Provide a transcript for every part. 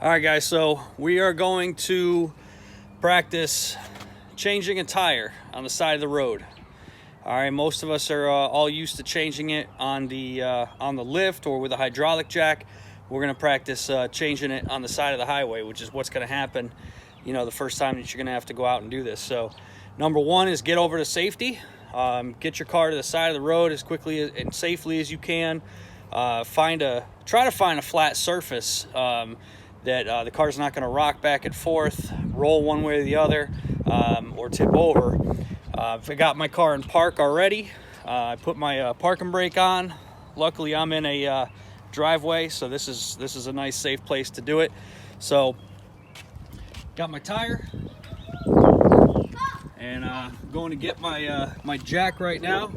All right, guys, so we are going to practice changing a tire on the side of the road. All right, most of us are all used to changing it on the lift or with a hydraulic jack. We're gonna practice changing it on the side of the highway, which is what's gonna happen, the first time that you're gonna have to go out and do this. So number one is get over to safety. Get your car to the side of the road as quickly and safely as you can. Try to find a flat surface that the car's not going to rock back and forth, roll one way or the other, or tip over. If I got my car in park already, I put my parking brake on. Luckily, I'm in a driveway, so this is a nice, safe place to do it. So, got my tire, and going to get my jack right now.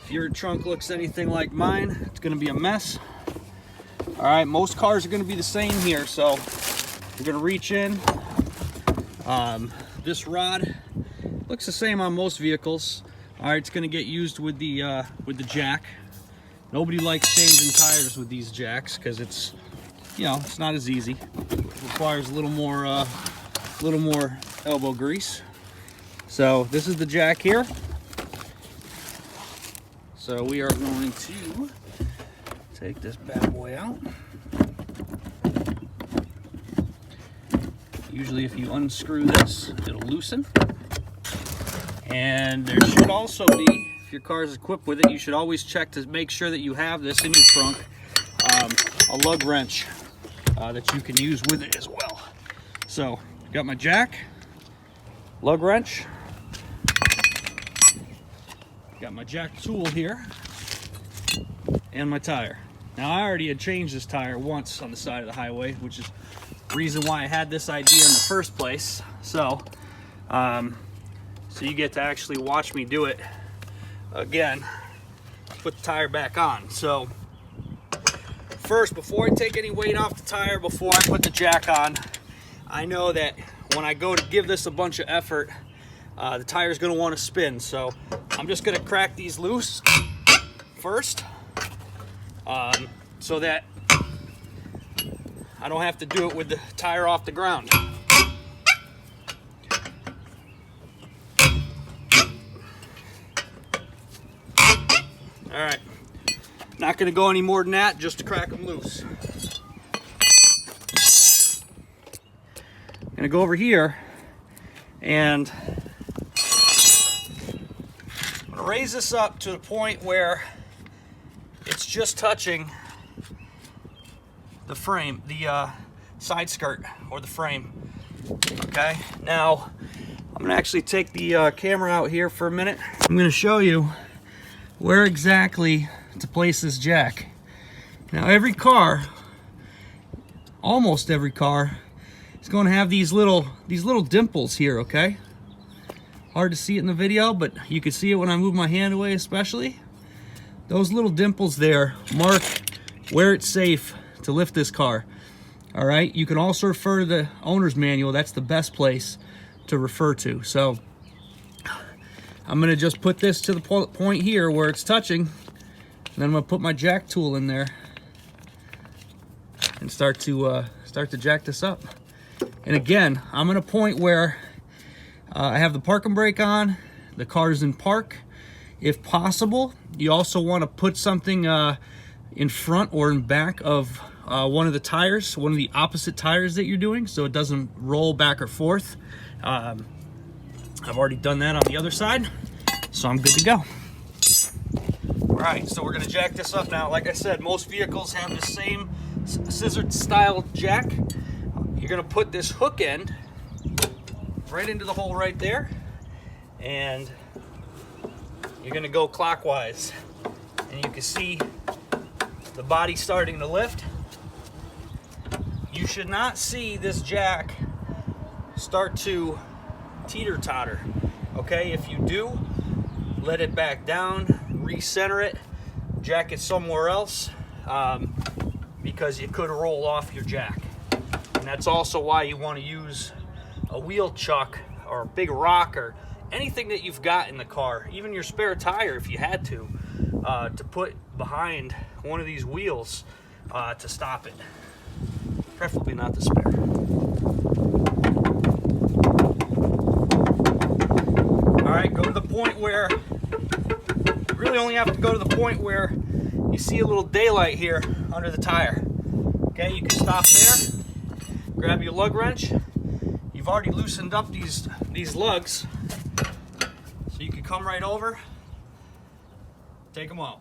If your trunk looks anything like mine, it's going to be a mess. All right, most cars are going to be the same here, so we're going to reach in. This rod looks the same on most vehicles. All right, it's going to get used with the jack. Nobody likes changing tires with these jacks because it's not as easy. It requires a little more elbow grease. So this is the jack here. So we are going to take this bad boy out. Usually if you unscrew this, it'll loosen. And there should also be, if your car is equipped with it, you should always check to make sure that you have this in your trunk, a lug wrench that you can use with it as well. So, got my jack, lug wrench, got my jack tool here, and my tire. Now, I already had changed this tire once on the side of the highway, which is the reason why I had this idea in the first place. So you get to actually watch me do it again. Put the tire back on. So first, before I take any weight off the tire, before I put the jack on, I know that when I go to give this a bunch of effort, the tire's going to want to spin. So I'm just going to crack these loose first. So that I don't have to do it with the tire off the ground. All right, not going to go any more than that, just to crack them loose. I'm going to go over here and I'm going to raise this up to the point where it's just touching the frame, the side skirt or the frame. Okay, now I'm gonna actually take the camera out here for a minute. I'm gonna show you where exactly to place this jack. Now every car, almost every car, is going to have these little dimples here, okay? Hard to see it in the video, but you can see it when I move my hand away especially. Those little dimples there mark where it's safe to lift this car. All right, you can also refer to the owner's manual. That's the best place to refer to. So I'm gonna just put this to the point here where it's touching, and then I'm gonna put my jack tool in there and start to jack this up. And again, I'm at a point where I have the parking brake on, the car's in park. If possible, you also want to put something in front or in back of one of the tires, one of the opposite tires that you're doing, so it doesn't roll back or forth. I've already done that on the other side, so I'm good to go. All right, so we're gonna jack this up now. Like I said, most vehicles have the same scissored style jack. You're gonna put this hook end right into the hole right there, and you're gonna go clockwise, and you can see the body starting to lift. You should not see this jack start to teeter-totter, okay? If you do, let it back down, recenter it, jack it somewhere else, because it could roll off your jack. And that's also why you want to use a wheel chuck or a big rock or anything that you've got in the car, even your spare tire if you had to put behind one of these wheels to stop it. preferably not the spare. All right, go to the point where, you really only have to go to the point where you see a little daylight here under the tire. Okay, you can stop there, grab your lug wrench. You've already loosened up these lugs, so you can come right over, take them out.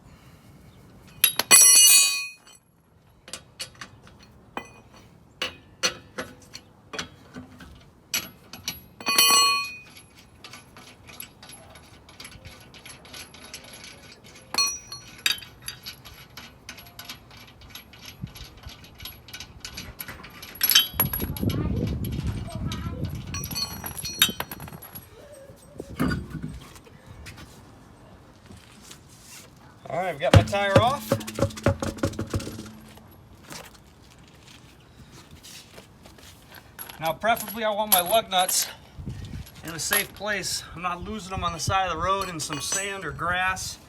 All right, I've got my tire off. Now, preferably I want my lug nuts in a safe place. I'm not losing them on the side of the road in some sand or grass.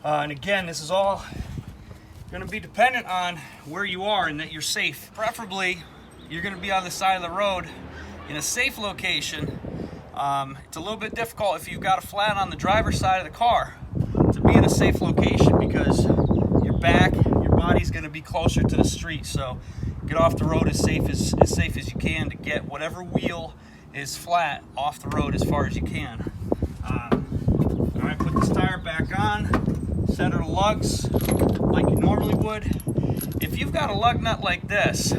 And again, this is all going to be dependent on where you are and that you're safe. Preferably, you're going to be on the side of the road in a safe location. It's a little bit difficult if you've got a flat on the driver's side of the car to be in a safe location because your body's going to be closer to the street. So get off the road as safe as you can to get whatever wheel is flat off the road as far as you can. All right, put this tire back on, center the lugs like you normally would. If you've got a lug nut like this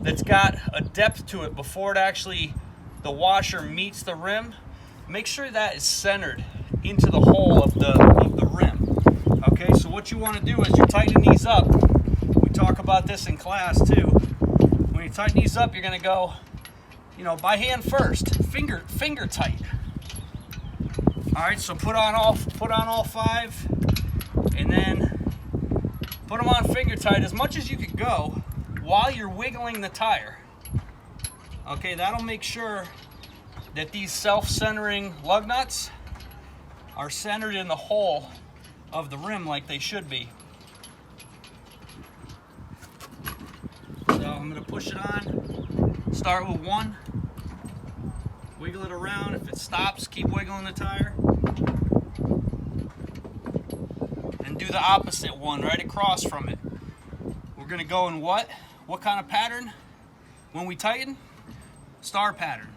that's got a depth to it before it actually, the washer meets the rim, make sure that is centered into the hole of the rim. Okay, so what you want to do is you tighten these up. We talk about this in class too. When you tighten these up, you're going to go, by hand first, finger tight. All right, so put on all 5, and then put them on finger tight as much as you can go while you're wiggling the tire. Okay, that'll make sure that these self-centering lug nuts are centered in the hole of the rim like they should be. So I'm going to push it on, start with 1, wiggle it around. If it stops, keep wiggling the tire. And do the opposite one right across from it. We're going to go in what kind of pattern when we tighten? Star pattern.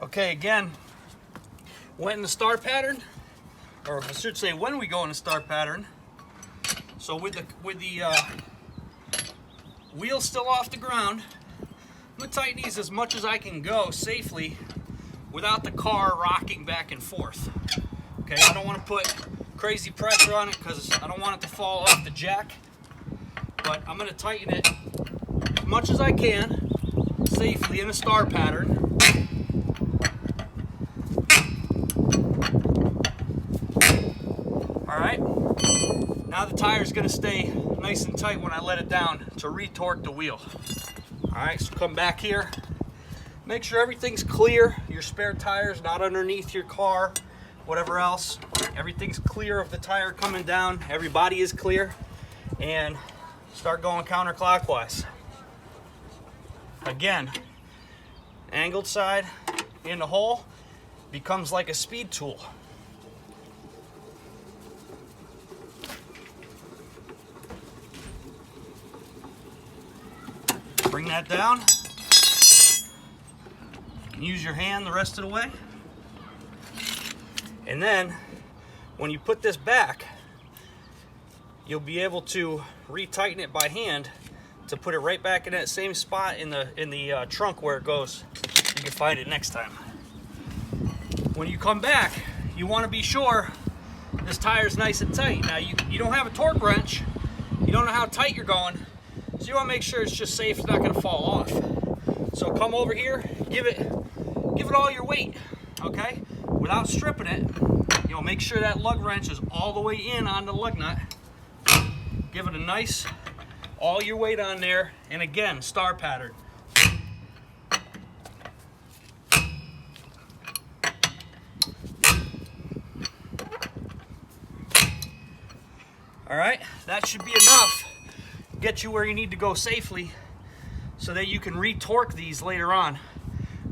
Okay, again, went in the star pattern, or I should say when we go in the star pattern. So with the wheel still off the ground, I'm gonna tighten these as much as I can go safely without the car rocking back and forth. Okay, I don't want to put crazy pressure on it because I don't want it to fall off the jack, but I'm gonna tighten it as much as I can safely in a star pattern. Alright, now the tire is going to stay nice and tight when I let it down to retorque the wheel. Alright, so come back here. Make sure everything's clear. Your spare tire's not underneath your car, whatever else. Everything's clear of the tire coming down. Every body is clear. And start going counterclockwise. Again, angled side in the hole becomes like a speed tool. Bring that down. You can use your hand the rest of the way. And then when you put this back, you'll be able to retighten it by hand to put it right back in that same spot in the trunk where it goes. You can find it next time. When you come back, you want to be sure this tire is nice and tight. Now you don't have a torque wrench. You don't know how tight you're going. So you want to make sure it's just safe, it's not going to fall off. So come over here, give it all your weight, okay? without stripping it, you know, make sure that lug wrench is all the way in on the lug nut. Give it a nice, all your weight on there, and again, star pattern. All right, that should be enough. Get you where you need to go safely so that you can re-torque these later on.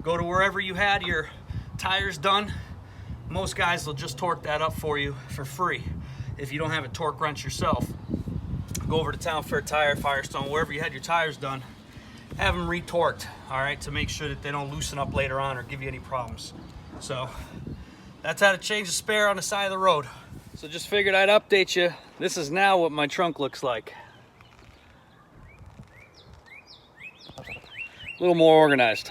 Go to wherever you had your tires done. Most guys will just torque that up for you for free if you don't have a torque wrench yourself. Go over to Town Fair Tire, Firestone, wherever you had your tires done, have them re-torqued, all right, to make sure that they don't loosen up later on or give you any problems. So that's how to change the spare on the side of the road. So just figured I'd update you. This is now what my trunk looks like. A little more organized.